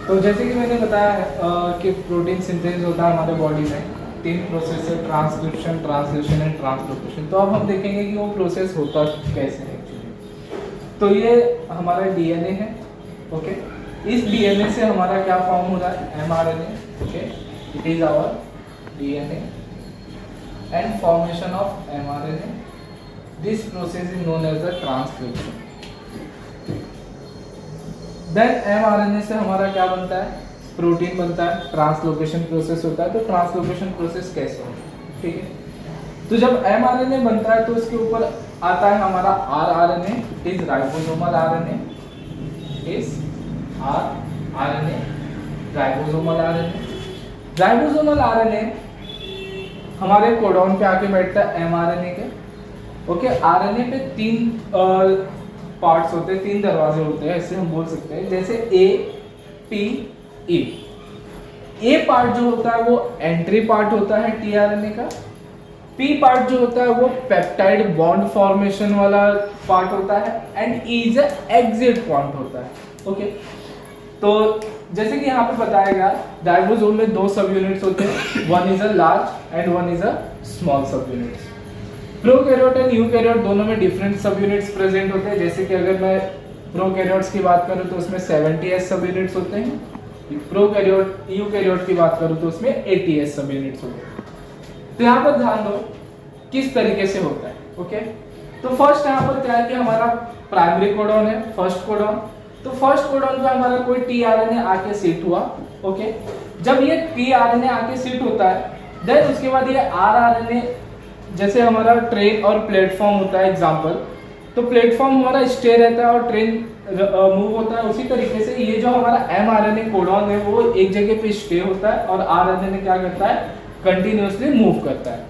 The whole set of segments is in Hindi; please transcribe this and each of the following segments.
तो जैसे कि मैंने बताया है कि प्रोटीन सिंथेसिस होता है हमारे बॉडी में, 3 प्रोसेस है, ट्रांसक्रिप्शन, ट्रांसलेशन एंड ट्रांसलोकेशन। तो अब हम देखेंगे कि वो प्रोसेस होता कैसे है एक्चुअली। तो ये हमारा डीएनए है, ओके। इस डीएनए से हमारा क्या फॉर्म हो रहा है, mRNA, okay. It is our DNA and formation of mRNA, this process is known as the transcription. Then mRNA से हमारा क्या बनता है, प्रोटीन बनता है, ट्रांसलोकेशन प्रोसेस होता है। तो ट्रांसलोकेशन प्रोसेस कैसे होता है, ठीक है। तो जब एमआरएनए बनता है तो इसके ऊपर आता है हमारा rRNA, it is ribosomal RNA, is rRNA, ribosomal RNA. Ribosomal RNA हमारे कोडॉन पे आके बैठता है एमआरएनए के, ओके। आरएनए पे 3 पार्ट्स होते हैं, 3 दरवाजे होते हैं, ऐसे हम बोल सकते हैं, जैसे ए, पी, ई। ए पार्ट जो होता है वो एंट्री पार्ट होता है टीआरएनए का। पी पार्ट जो होता है वो पेप्टाइड बॉन्ड फॉर्मेशन वाला पार्ट होता है, and E is exit point होता है, ओके। तो जैसे कि यहाँ पे बताया गया, राइबोसोम में 2 सब यूनिट्स होते हैं, one is a large and one is a small सब यूनिट्स। प्रोकैरियोट एंड यूकैरियोट दोनों में डिफरेंट सब यूनिट्स प्रेजेंट होते हैं। जैसे कि अगर मैं प्रोकैरियोट्स की बात करूं तो उसमें 70s सब यूनिट्स होते हैं, प्रोकैरियोट यूकैरियोट की बात करूं तो उसमें 80s सब यूनिट्स होते हैं। तो यहाँ पर ध्यान दो किस तरीके से होता है, ओके। तो फर्स्ट यहाँ पर क्या है कि हमारा प्राइमरी कोडॉन है, फर्स्ट कोडॉन। तो फर्स्ट कोडॉन पे हमारा कोई टीआरएनए आके सीट हुआ, ओके। जब ये टीआरएनए आके सीट होता है, देन उसके बाद ये आरआरएनए, जैसे हमारा ट्रेन और प्लेटफॉर्म होता है एग्जांपल, तो प्लेटफॉर्म हमारा स्टे रहता है और ट्रेन मूव होता है। उसी तरीके से ये जो हमारा एमआरएनए कोडॉन है वो एक जगह पे स्टे होता है और आरआरएनए क्या करता है, कंटिन्यूअसली मूव करता है।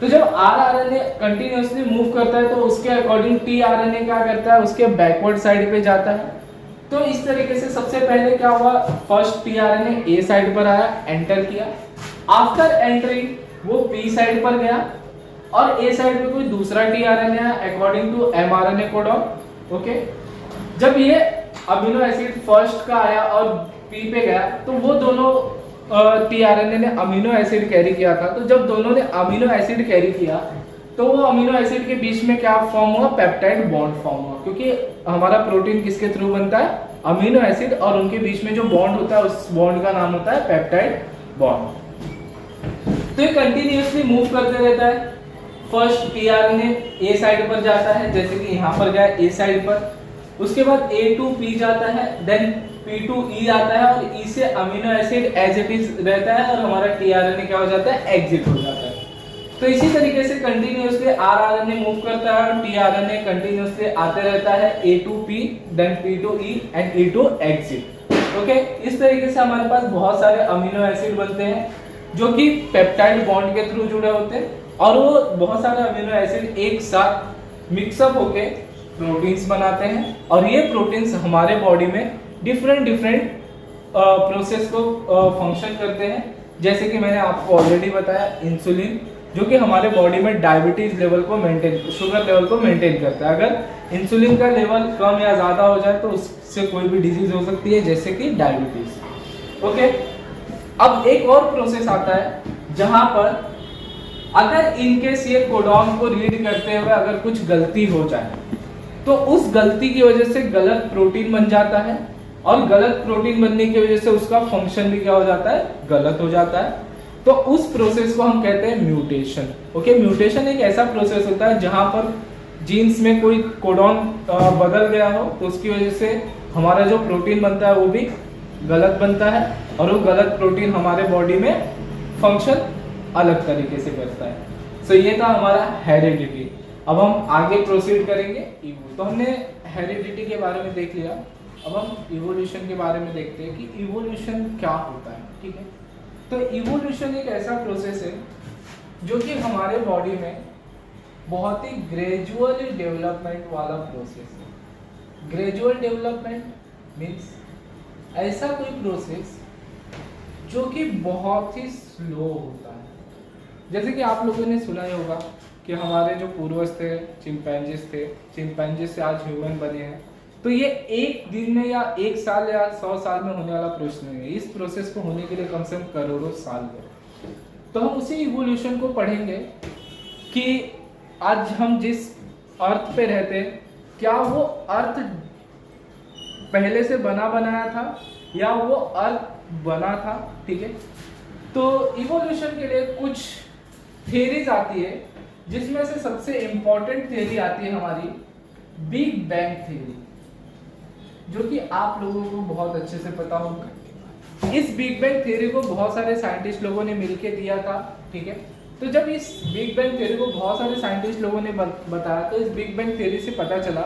तो जब आरआरएनए कंटिन्यूअसली मूव करता है तो उसके अकॉर्डिंग टीआरएनए क्या करता है, उसके बैकवर्ड साइड पे जाता है। तो इस तरीके से सबसे पहले क्या हुआ, फर्स्ट टीआरएनए ए साइड पर आया, एंटर किया। आफ्टर एंट्रिंग वो पी साइड पर गया और ए साइड पे कोई दूसरा टीआरएनए आया according to mRNA codon, okay. जब ये अमीनो एसिड फर्स्ट का आया और पी पे गया तो वो दोनों टीआरएनए ने अमीनो एसिड कैरी किया था। तो जब दोनों ने अमीनो एसिड कैरी किया तो वो अमीनो एसिड के बीच में क्या फॉर्म हुआ, पेप्टाइड बॉन्ड फॉर्म हुआ, क्योंकि हमारा प्रोटीन किसके थ्रू बनता है, अमीनो एसिड, और उनके बीच में जो बॉन्ड होता है उस बॉन्ड का नाम होता है पेप्टाइड बॉन्ड। तो ये कंटिन्यूअसली मूव करते रहता है। फर्स्ट टीआरएनए ए साइड पर जाता है, जैसे कि यहाँ पर गया ए साइड पर, उसके बाद ए टू पी जाता है, देन पी टू ई आता है और ई से amino acid as it is रहता है और हमारा टीआरएनए क्या हो जाता है, एग्जिट हो जाता है। तो इसी तरीके से कंटिन्यूअसली आरआरएनए मूव करता है और टीआरएनए कंटिन्यूअसली आते रहता है, A to P, then P to E and E to exit, okay. इस तरीके से हमारे पास बहुत सारे अमीनो एसिड बनते हैं जो कि पेप्टाइड बॉन्ड के थ्रू जुड़े होते हैं, और वो बहुत सारे अमीनो एसिड एक साथ मिक्सअप होके प्रोटीन्स बनाते हैं, और ये प्रोटीन्स हमारे बॉडी में डिफरेंट प्रोसेस को फंक्शन करते हैं। जैसे कि मैंने आपको ऑलरेडी बताया, इंसुलिन जो कि हमारे बॉडी में डायबिटीज लेवल को मेंटेन, शुगर लेवल को मेंटेन करता है। अगर इंसुलिन का लेवल कम या ज्यादा हो जाए तो उससे कोई भी डिजीज हो सकती है, जैसे कि डायबिटीज, ओके। अब एक और प्रोसेस आता है जहां पर अगर इनकेस ये कोडॉन को रीड करते हुए अगर कुछ गलती हो जाए तो उस गलती की वजह से गलत प्रोटीन बन जाता है, और गलत प्रोटीन बनने की वजह से उसका फंक्शन भी क्या हो जाता है, गलत हो जाता है। तो उस प्रोसेस को हम कहते हैं म्यूटेशन, ओके। म्यूटेशन एक ऐसा प्रोसेस होता है जहां पर जीन्स में कोई कोडॉन बदल गया हो तो उसकी वजह से हमारा जो प्रोटीन बनता है वो भी गलत बनता है, और वो गलत प्रोटीन हमारे बॉडी में फंक्शन अलग तरीके से करता है। सो ये था हमारा हेरिडिटी। अब हम आगे प्रोसीड करेंगे। तो हमने हेरिडिटी के बारे में देख लिया, अब हम इवोल्यूशन के बारे में देखते हैं कि इवोल्यूशन क्या होता है, ठीक है। तो इवोल्यूशन एक ऐसा प्रोसेस है जो कि हमारे बॉडी में बहुत ही ग्रेजुअली डेवलपमेंट वाला प्रोसेस है। ग्रेजुअल डेवलपमेंट मीन्स ऐसा कोई प्रोसेस जो कि बहुत ही स्लो होता है। जैसे कि आप लोगों ने सुना ही होगा कि हमारे जो पूर्वज थे चिंपैंजीज थे, चिंपैंजीज से आज ह्यूमन बने हैं। तो ये एक दिन में या एक साल या 100 साल में होने वाला प्रश्न नहीं है, इस प्रोसेस को होने के लिए कम से कम करोड़ों साल लगे। तो हम उसी इवोल्यूशन को पढ़ेंगे कि आज हम जिस अर्थ पे रहते हैं, क्या वो अर्थ पहले से बना बनाया था या वो अर्थ बना था, ठीक है। तो इवोल्यूशन के लिए कुछ थ्योरीज आती है, जिसमें से सबसे इंपॉर्टेंट थ्योरी आती है हमारी बिग बैंग थ्योरी, जो कि आप लोगों को बहुत अच्छे से पता होगा। इस बिग बैंग थ्योरी को बहुत सारे साइंटिस्ट लोगों ने मिलकर दिया था, ठीक है। तो जब इस बिग बैंग थ्योरी को बहुत सारे साइंटिस्ट लोगों ने बताया, तो इस बिग बैंग थ्योरी से पता चला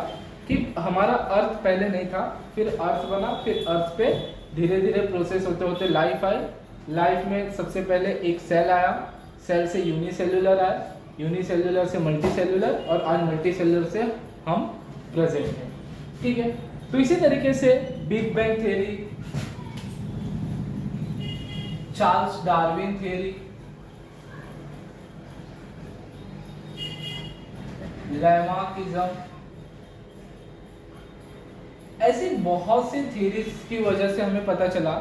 कि हमारा अर्थ पहले नहीं था, फिर अर्थ बना, फिर अर्थ पे धीरे धीरे प्रोसेस होते होते लाइफ आई। लाइफ में सबसे पहले एक सेल आया, सेल से यूनिसेल्युलर आया, यूनिसेल्युलर से मल्टीसेल्युलर, और आज मल्टीसेल्युलर से हम प्रेजेंट हैं, ठीक है। तो इसी तरीके से big bang theory, Charles Darwin theory, Lamarckism, ऐसी बहुत सी थ्योरीज की वजह से हमें पता चला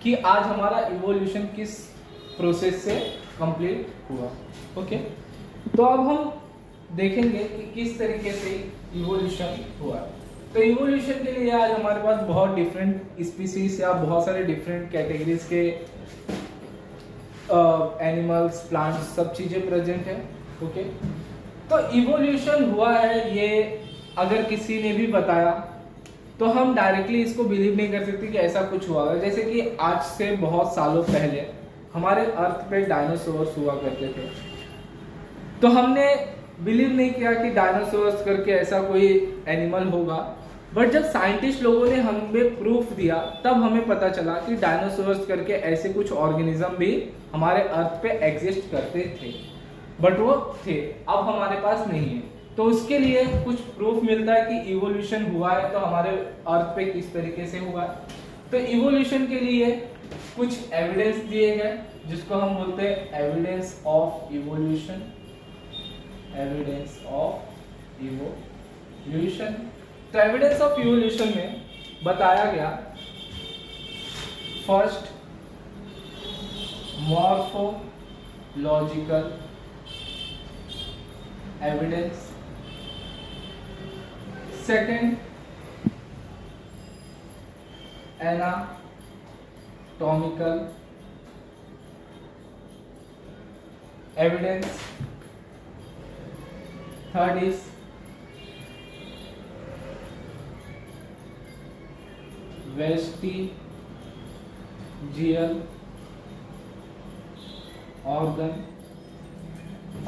कि आज हमारा इवोल्यूशन किस प्रोसेस से कंप्लीट हुआ, ओके। तो अब हम देखेंगे कि किस तरीके से इवोल्यूशन हुआ। तो इवोल्यूशन के लिए आज हमारे पास बहुत डिफरेंट स्पीसीज या बहुत सारे डिफरेंट कैटेगरीज के एनिमल्स, प्लांट्स, सब चीज़ें प्रेजेंट है, ओके। तो इवोल्यूशन हुआ है, ये अगर किसी ने भी बताया तो हम डायरेक्टली इसको बिलीव नहीं कर सकते कि ऐसा कुछ हुआ है। जैसे कि आज से बहुत सालों पहले हमारे अर्थ पे डायनासोर्स हुआ करते थे, तो हमने बिलीव नहीं किया कि डायनासोर्स करके ऐसा कोई एनिमल होगा। बट जब साइंटिस्ट लोगों ने हमें प्रूफ दिया, तब हमें पता चला कि डायनासोर्स करके ऐसे कुछ ऑर्गेनिज्म भी हमारे अर्थ पे एग्जिस्ट करते थे, बट वो थे, अब हमारे पास नहीं है। तो उसके लिए कुछ प्रूफ मिलता है कि इवोल्यूशन हुआ है, तो हमारे अर्थ पे किस तरीके से हुआ है। तो इवोल्यूशन के लिए कुछ एविडेंस दिए गए, जिसको हम बोलते हैं evidence of evolution, evidence of evolution. तो एविडेंस ऑफ इवोल्यूशन में बताया गया, first morphological evidence, second anatomical evidence, third is vestigial organ,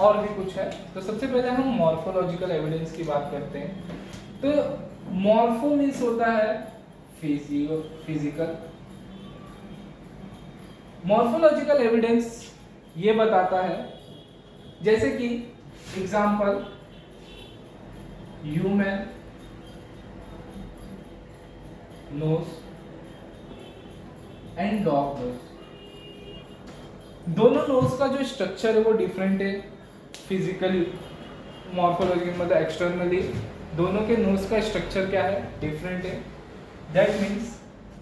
और भी कुछ है। तो सबसे पहले हम मॉर्फोलॉजिकल एविडेंस की बात करते हैं। तो मॉर्फो मीन्स होता है फिजिकल, मॉर्फोलॉजिकल एविडेंस ये बताता है, जैसे कि example human nose and dog nose, दोनों नोज का जो स्ट्रक्चर है वो डिफरेंट है फिजिकली, मॉर्फोलॉजी मतलब एक्सटर्नली दोनों के नोज का स्ट्रक्चर क्या है, डिफरेंट है। दैट मीन्स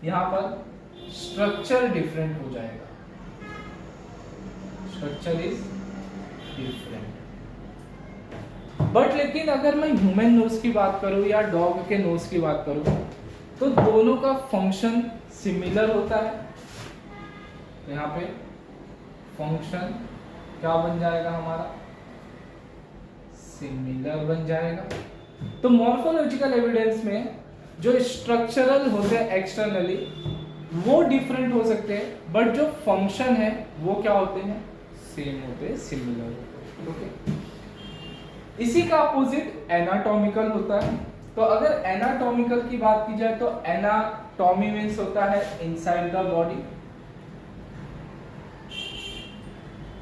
यहाँ पर स्ट्रक्चर डिफरेंट हो जाएगा, स्ट्रक्चर इज डिफरेंट। बट लेकिन अगर मैं ह्यूमन नोज की बात करूँ या डॉग के नोज की बात करूँ, तो दोनों का फंक्शन सिमिलर होता है। यहाँ पे फंक्शन क्या बन जाएगा हमारा, सिमिलर बन जाएगा। तो मॉर्फोलॉजिकल एविडेंस में जो स्ट्रक्चरल होते हैं एक्सटर्नली वो डिफरेंट हो सकते हैं, बट जो फंक्शन है वो क्या होते हैं, सेम होते हैं, सिमिलर होते हैं, ओके। इसी का अपोजिट एनाटॉमिकल होता है। तो अगर एनाटॉमिकल की बात की जाए तो एनाटॉमी मीन्स होता है इनसाइड द बॉडी।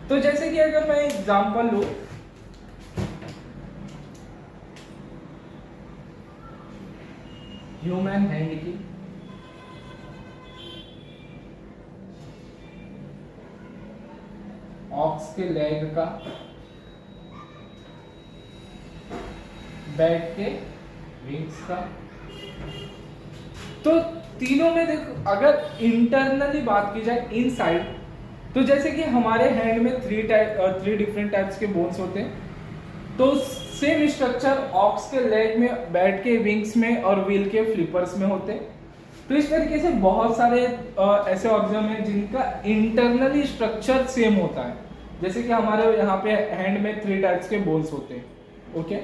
तो जैसे कि अगर मैं एग्जांपल लूं, ह्यूमन हैंड की, ऑक्स के लेग का, बैट के विंग्स का, तो तीनों में देखो, अगर इंटरनली बात की जाए इनसाइड, तो जैसे कि हमारे हैंड में थ्री डिफरेंट टाइप्स के बोन्स होते हैं, तो सेम स्ट्रक्चर ऑक्स के लेग में, बैट के विंग्स में और व्हील के फ्लिपर्स में होते हैं। तो इस तरीके से बहुत सारे ऐसे ऑर्गेनिज्म हैं जिनका इंटरनली स्ट्रक्चर सेम होता है। जैसे कि हमारे यहाँ पे हैंड में 3 टाइप्स के बोन्स होते हैं, ओके।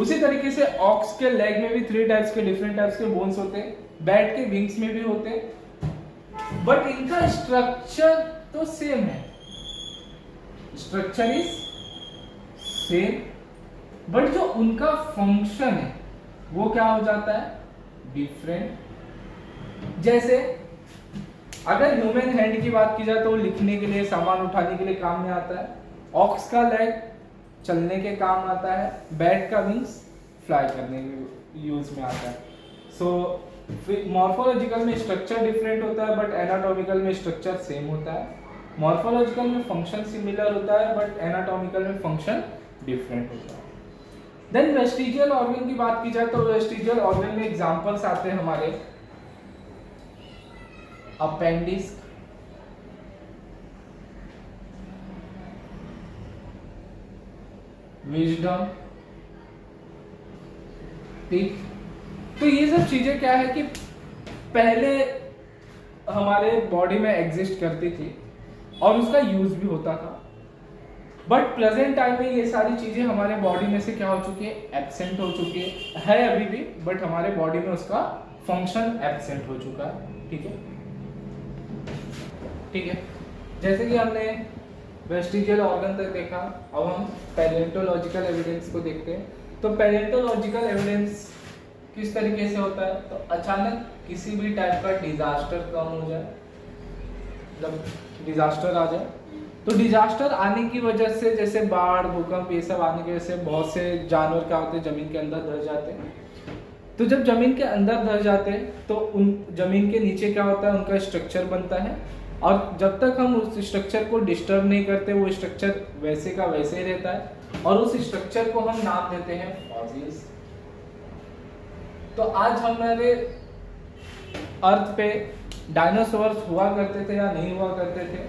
उसी तरीके से ऑक्स के लेग में भी 3 टाइप्स के डिफरेंट टाइप्स के बोन्स होते हैं, बैट के विंग्स में भी होते हैं, बट इनका स्ट्रक्चर तो सेम है, स्ट्रक्चर इज सेम, बट जो उनका फंक्शन है वो क्या हो जाता है, डिफरेंट। जैसे अगर ह्यूमन हैंड की बात की जाए तो लिखने के लिए, सामान उठाने के लिए काम में आता है, ऑक्स का लेग चलने के काम आता है, बैट का विंग्स फ्लाई करने के यूज में आता है। सो मॉर्फोलॉजिकल में स्ट्रक्चर डिफरेंट होता है बट एनाटॉमिकल में स्ट्रक्चर सेम होता है। मॉर्फोलॉजिकल में फंक्शन सिमिलर होता है बट एनाटॉमिकल में फंक्शन डिफरेंट होता है। देन वेस्टिजियल ऑर्गन की बात की जाए तो वेस्टिजियल ऑर्गन में एग्जांपल्स आते हैं हमारे अपेंडिक्स, विजडम, ठीक। तो ये सब चीजें क्या है कि पहले हमारे बॉडी में एग्जिस्ट करती थी और उसका यूज भी होता था, बट प्रेजेंट टाइम में ये सारी चीजें हमारे बॉडी में से क्या हो चुकी है, एब्सेंट हो चुकी है अभी भी, बट हमारे बॉडी में उसका फंक्शन एब्सेंट हो चुका है, ठीक है, ठीक है। जैसे कि हमने वेस्टिजियल ऑर्गन तक देखा, अब हम पैलेंटोलॉजिकल एविडेंस को देखते हैं। तो पैलेंटोलॉजिकल एविडेंस किस तरीके से होता है, तो अचानक किसी भी टाइप का डिजास्टर कम हो जाए, जब डिजास्टर आ जाए, तो डिजास्टर आने की वजह से, जैसे बाढ़, भूकंप, ये सब आने की वजह से बहुत से जानवर क्या होते हैं, जमीन के अंदर धस जाते हैं। तो जब जमीन के अंदर धस जाते हैं तो उन जमीन के नीचे क्या होता है, उनका स्ट्रक्चर बनता है, और जब तक हम उस स्ट्रक्चर को डिस्टर्ब नहीं करते वो स्ट्रक्चर वैसे का वैसे ही रहता है, और उस स्ट्रक्चर को हम नाम देते हैं फॉसिल्स। तो आज हमारे अर्थ पे डायनासोर्स हुआ करते थे या नहीं हुआ करते थे,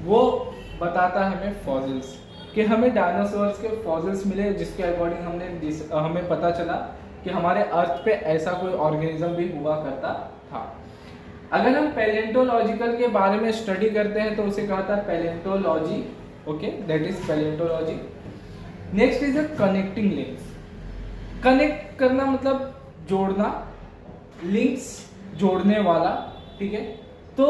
वो बताता है हमें फॉसिल्स, कि हमें डायनासोर्स के फॉसिल्स मिले, जिसके अकॉर्डिंग हमें पता चला कि हमारे अर्थ पे ऐसा कोई ऑर्गेनिज्म भी हुआ करता था। अगर हम पैलेंटोलॉजिकल के बारे में स्टडी करते हैं तो उसे कहा था palaeontology, okay, that is palaeontology. Next is a connecting links. Connect करना मतलब जोड़ना, लिंक्स जोड़ने वाला, ठीक है। तो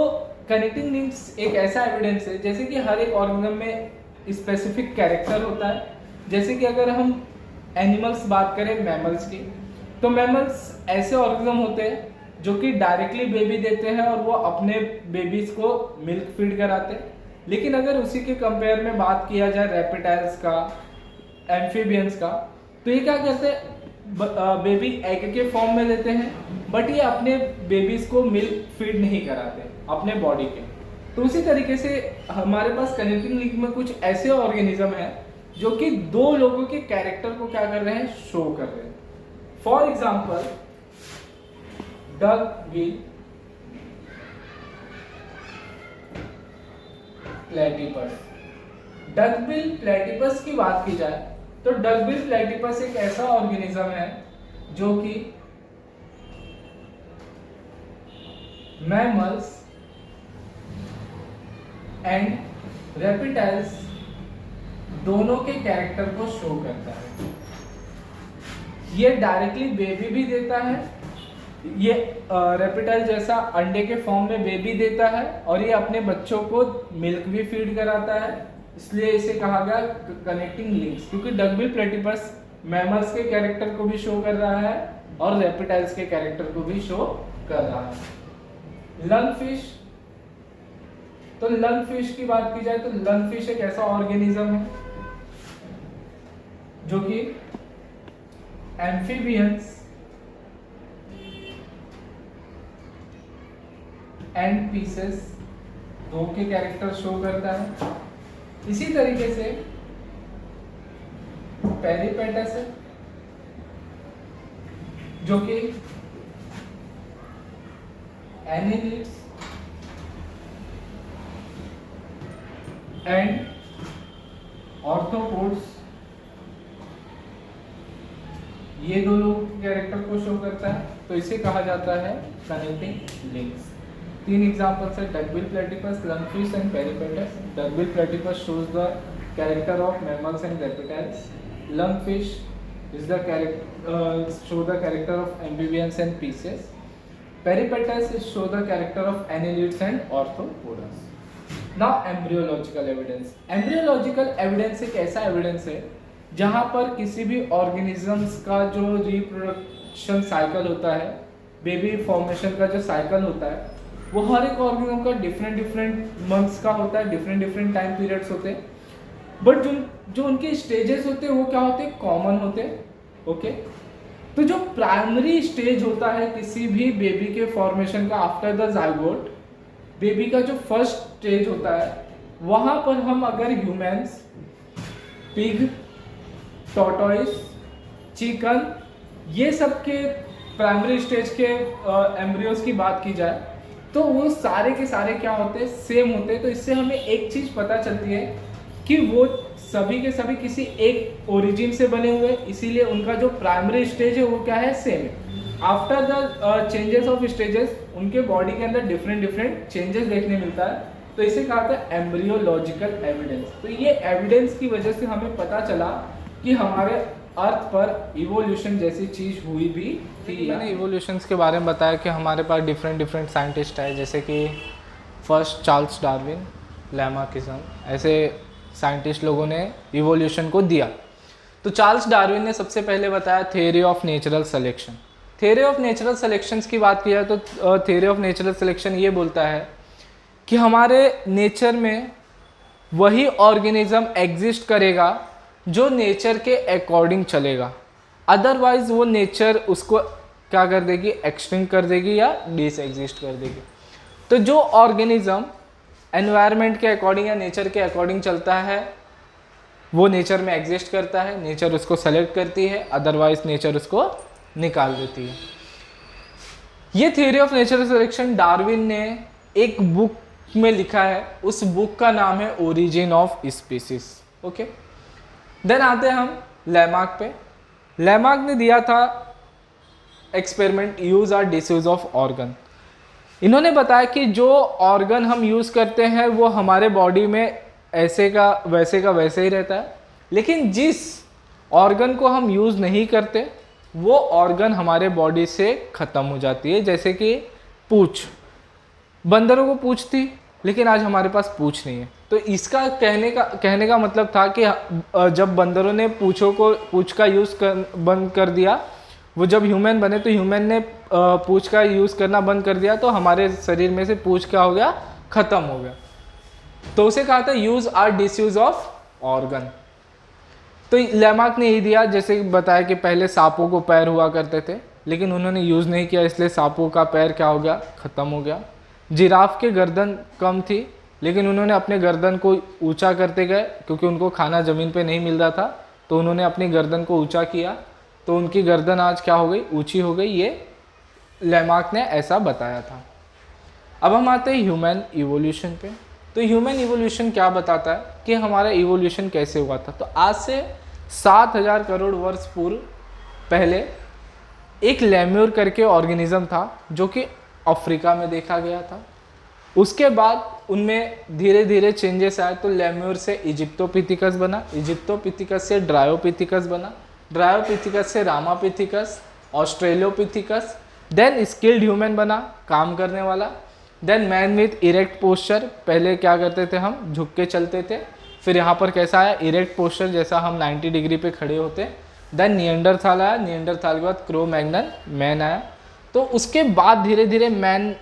कनेक्टिंग लिंक्स एक ऐसा एविडेंस है, जैसे कि हर एक ऑर्गेनिज्म में स्पेसिफिक कैरेक्टर होता है। जैसे कि अगर हम एनिमल्स बात करें, मैमल्स की, तो मैमल्स ऐसे ऑर्गेनिज्म होते हैं जो कि डायरेक्टली बेबी देते हैं और वो अपने बेबीज को मिल्क फीड कराते हैं। लेकिन अगर उसी के कंपेयर में बात किया जाए रेप्टाइल्स का, एम्फीबियंस का, तो ये क्या करते हैं, बेबी एग के फॉर्म में देते हैं, बट ये अपने बेबीज को मिल्क फीड नहीं कराते अपने बॉडी के। तो उसी तरीके से हमारे पास कनेक्टिंग लिंक में कुछ ऐसे ऑर्गेनिज्म हैं जो कि दो लोगों के कैरेक्टर को क्या कर रहे हैं, शो कर रहे हैं। For example duckbill platypus. Duckbill platypus की बात की जाए तो डकबिल प्लेटिपस एक ऐसा ऑर्गेनिज्म है जो कि मैमल्स एंड रेप्टाइल्स दोनों के कैरेक्टर को शो करता है। ये डायरेक्टली बेबी भी देता है, ये रेप्टाइल जैसा अंडे के फॉर्म में बेबी देता है, और ये अपने बच्चों को मिल्क भी फीड कराता है, इसलिए इसे कहा गया कनेक्टिंग लिंक्स, क्योंकि डकबिल प्लेटिपस मैमल्स के कैरेक्टर को भी शो कर रहा है और रेप्टाइल्स के कैरेक्टर को भी शो कर रहा है। लंगफिश, तो लंगफिश की बात की जाए तो लंगफिश एक ऐसा ऑर्गेनिज्म है जो कि एम्फीबियंस एंड पीसेस दो के कैरेक्टर शो करता है। इसी तरीके से पेरिपेटस है जो कि एनिलिड्स एंड ऑर्थोपोड्स, ये दो लोग कैरेक्टर को शो करता है, तो इसे कहा जाता है कनेक्टिंग लिंक्स। 3 एग्जांपल्स है, duckbill platypus, lungfish and peripatus. Duckbill platypus shows the character of mammals and reptiles. Lungfish is the show the character of amphibians and fishes. Peripatus is show the character of annelids and arthropods. Now embryological evidence. Embryological evidence एक ऐसा एविडेंस है जहाँ पर किसी भी ऑर्गेनिजम्स का जो रिप्रोडक्शन साइकिल होता है, बेबी फॉर्मेशन का जो साइकिल होता है, वो हर एक ऑर्गेनिज्म का डिफरेंट मंथ्स का होता है, डिफरेंट टाइम पीरियड्स होते हैं, बट जो उनके स्टेजेस होते हैं वो क्या होते हैं, कॉमन होते हैं। ओके, तो जो प्राइमरी स्टेज होता है किसी भी बेबी के फॉर्मेशन का आफ्टर द जाइगोट, बेबी का जो फर्स्ट स्टेज होता है, वहां पर हम अगर ह्यूमंस, पिग, टॉर्टोइस, चिकन, ये सब के प्राइमरी स्टेज के एम्ब्रियोज की बात की जाए तो वो सारे के सारे क्या होते हैं, सेम होते हैं। तो इससे हमें एक चीज पता चलती है कि वो सभी के सभी किसी एक ओरिजिन से बने हुए, इसीलिए उनका जो प्राइमरी स्टेज है वो क्या है, सेम है। After the changes of stages उनके बॉडी के अंदर डिफरेंट चेंजेस देखने मिलता है, तो इसे कहा था एम्ब्रियोलॉजिकल एविडेंस। तो ये एविडेंस की वजह से हमें पता चला कि हमारे अर्थ पर इवोल्यूशन जैसी चीज हुई भी थी। मैंने इवोल्यूशंस के बारे में बताया कि हमारे पास डिफरेंट साइंटिस्ट है, जैसे कि फर्स्ट चार्ल्स डार्विन, लैमार्किज्म, ऐसे साइंटिस्ट लोगों ने इवोल्यूशन को दिया। तो चार्ल्स डार्विन ने सबसे पहले बताया theory of natural selection. Theory of natural selections की बात की जाए तो थ्योरी ऑफ नेचुरल सिलेक्शन ये बोलता है कि हमारे नेचर में वही ऑर्गेनिज्म एग्जिस्ट करेगा जो नेचर के अकॉर्डिंग चलेगा, अदरवाइज वो नेचर उसको क्या कर देगी, एक्सटिंक्ट कर देगी या डिस एग्जिस्ट कर देगी। तो जो ऑर्गेनिज्म एनवायरनमेंट के अकॉर्डिंग या नेचर के अकॉर्डिंग चलता है वो नेचर में एग्जिस्ट करता है, नेचर उसको सेलेक्ट करती है, अदरवाइज नेचर उसको निकाल देती है। ये theory of natural selection Darwin ने एक बुक में लिखा है, उस बुक का नाम है origin of species. Okay, then आते हैं हम लैमार्क पे। लैमार्क ने दिया था एक्सपेरिमेंट यूज और डिसयूज ऑफ ऑर्गन। इन्होंने बताया कि जो ऑर्गन हम यूज करते हैं वो हमारे बॉडी में ऐसे का वैसे ही रहता है, लेकिन जिस ऑर्गन को हम यूज नहीं करते वो ऑर्गन हमारे बॉडी से खत्म हो जाती है। जैसे कि पूंछ, बंदरों को पूंछ थी लेकिन आज हमारे पास पूंछ नहीं है। तो इसका कहने का मतलब था कि जब बंदरों ने पूंछ का यूज़ बंद कर दिया, वो जब ह्यूमन बने तो ह्यूमन ने पूंछ का यूज़ करना बंद कर दिया, तो हमारे शरीर में से पूंछ क्या हो गया, ख़त्म हो गया। तो उसे कहा था यूज़ और डिसयूज ऑफ ऑर्गन। तो लैमार्क ने यही दिया, जैसे बताया कि पहले सांपों को पैर हुआ करते थे लेकिन उन्होंने यूज़ नहीं किया, इसलिए सांपों का पैर क्या हो गया, ख़त्म हो गया। जिराफ के गर्दन कम थी लेकिन उन्होंने अपने गर्दन को ऊंचा करते गए, क्योंकि उनको खाना ज़मीन पे नहीं मिल रहा था, तो उन्होंने अपनी गर्दन को ऊंचा किया, तो उनकी गर्दन आज क्या हो गई, ऊंची हो गई। ये लैमार्क ने ऐसा बताया था। अब हम आते हैं ह्यूमन इवोल्यूशन पे। तो ह्यूमन इवोल्यूशन क्या बताता है कि हमारा इवोल्यूशन कैसे हुआ था। तो आज से 7000 करोड़ वर्ष पूर्व पहले एक लेम्यूर करके ऑर्गेनिज्म था जो कि अफ्रीका में देखा गया था। उसके बाद उनमें धीरे धीरे चेंजेस आए, तो लेम्यूर से इजिप्टोपिथिकस बना, इजिप्टोपिथिकस से ड्रायोपिथिकस बना, ड्रायोपिथिकस से Ramapithecus, Australopithecus, then skilled human बना, काम करने वाला, then man with erect posture. पहले क्या करते थे, हम झुक के चलते थे, फिर यहाँ पर कैसा आया, इरेक्ट पोस्चर, जैसा हम 90 डिग्री पे खड़े होते। देन निएंडरथाल आया, निएंडरथाल के बाद क्रो मैग्नन मैन आया। तो उसके बाद धीरे धीरे मैन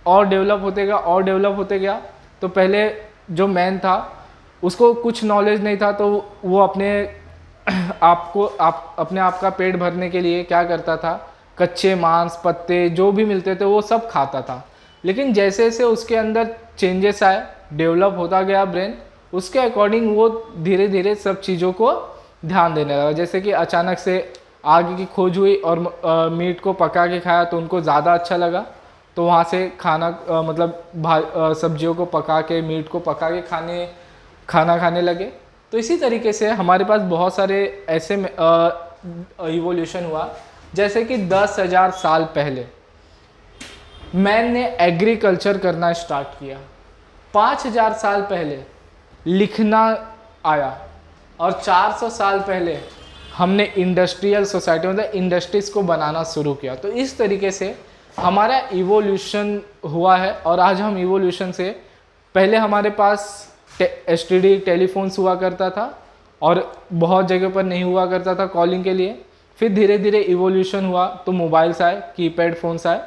और डेवलप होते गया। तो पहले जो मैन था उसको कुछ नॉलेज नहीं था, तो वो अपने आप का पेट भरने के लिए क्या करता था, कच्चे मांस, पत्ते जो भी मिलते थे वो सब खाता था। लेकिन जैसे जैसे उसके अंदर चेंजेस आए, डेवलप होता गया ब्रेन, उसके अकॉर्डिंग वो धीरे धीरे सब चीज़ों को ध्यान देने लगा। जैसे कि अचानक से आग की खोज हुई और मीट को पका के खाया तो उनको ज़्यादा अच्छा लगा, तो वहाँ से खाना मतलब सब्जियों को पका के, मीट को पका के खाना खाने लगे। तो इसी तरीके से हमारे पास बहुत सारे ऐसे इवोल्यूशन हुआ, जैसे कि 10,000 साल पहले मैन ने एग्रीकल्चर करना स्टार्ट किया। 5,000 साल पहले लिखना आया, और 400 साल पहले हमने इंडस्ट्रियल सोसाइटी मतलब इंडस्ट्रीज़ को बनाना शुरू किया। तो इस तरीके से हमारा इवोल्यूशन हुआ है। और आज हम इवोल्यूशन से, पहले हमारे पास एसटीडी टेलीफोन्स हुआ करता था और बहुत जगह पर नहीं हुआ करता था कॉलिंग के लिए। फिर धीरे धीरे इवोल्यूशन हुआ तो मोबाइल्स आए, कीपैड फ़ोन्स आए,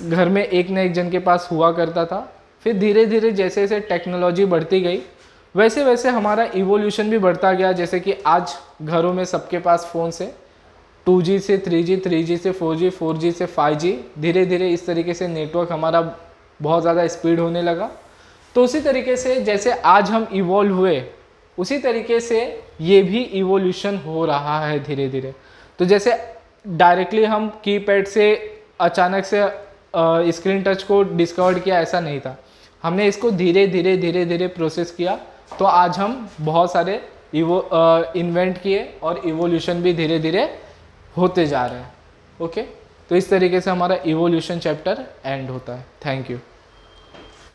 घर में एक न एक जन के पास हुआ करता था। फिर धीरे धीरे जैसे जैसे टेक्नोलॉजी बढ़ती गई वैसे वैसे हमारा इवोल्यूशन भी बढ़ता गया। जैसे कि आज घरों में सबके पास फ़ोन्स है, 2G से 3G, 3G से 4G, 4G से 5G, धीरे धीरे इस तरीके से नेटवर्क हमारा बहुत ज़्यादा स्पीड होने लगा। तो उसी तरीके से जैसे आज हम इवॉल्व हुए, उसी तरीके से ये भी इवोल्यूशन हो रहा है धीरे धीरे। तो जैसे डायरेक्टली हम कीपैड से अचानक से स्क्रीन टच को डिस्कवर किया, ऐसा नहीं था। हमने इसको धीरे धीरे धीरे धीरे प्रोसेस किया, तो आज हम बहुत सारे इन्वेंट किए और इवोल्यूशन भी धीरे धीरे होते जा रहे हैं। ओके, तो इस तरीके से हमारा इवोल्यूशन चैप्टर एंड होता है। Thank you.